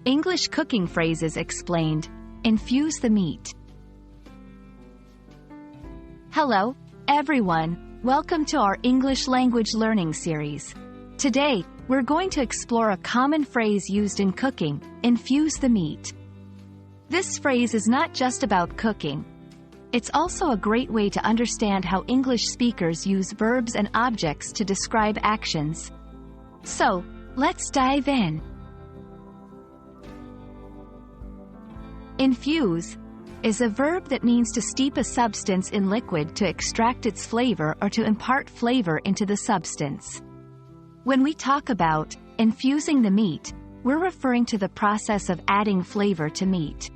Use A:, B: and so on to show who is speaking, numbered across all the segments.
A: English cooking phrases explained. Infuse the meat. Hello, everyone. Welcome to our English language learning series. Today, we're going to explore a common phrase used in cooking, infuse the meat. This phrase is not just about cooking. It's also a great way to understand how English speakers use verbs and objects to describe actions. So, let's dive in. Infuse is a verb that means to steep a substance in liquid to extract its flavor or to impart flavor into the substance. When we talk about infusing the meat, we're referring to the process of adding flavor to meat.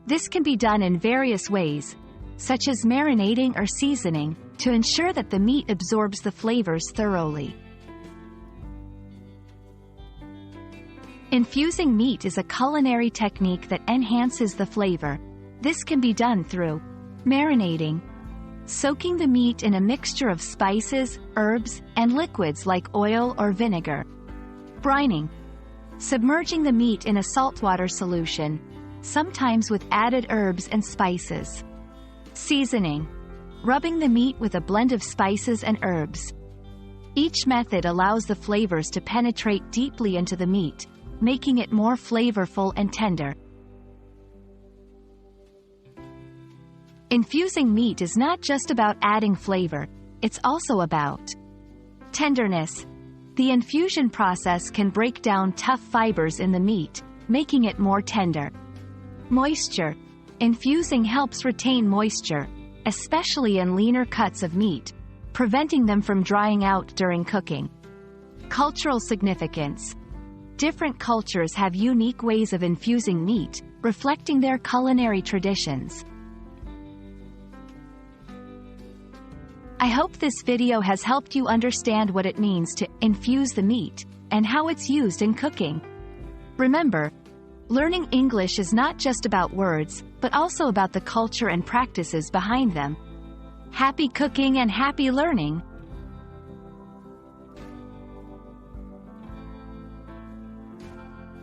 A: This can be done in various ways, such as marinating or seasoning, to ensure that the meat absorbs the flavors thoroughly. Infusing meat is a culinary technique that enhances the flavor. This can be done through marinating, soaking the meat in a mixture of spices, herbs, and liquids like oil or vinegar, brining, submerging the meat in a saltwater solution, sometimes with added herbs and spices, seasoning, rubbing the meat with a blend of spices and herbs. Each method allows the flavors to penetrate deeply into the meat, making it more flavorful and tender. Infusing meat is not just about adding flavor, it's also about tenderness. The infusion process can break down tough fibers in the meat, making it more tender. Moisture. Infusing helps retain moisture, especially in leaner cuts of meat, preventing them from drying out during cooking. Cultural significance. Different cultures have unique ways of infusing meat, reflecting their culinary traditions. I hope this video has helped you understand what it means to infuse the meat and how it's used in cooking. Remember, learning English is not just about words, but also about the culture and practices behind them. Happy cooking and happy learning!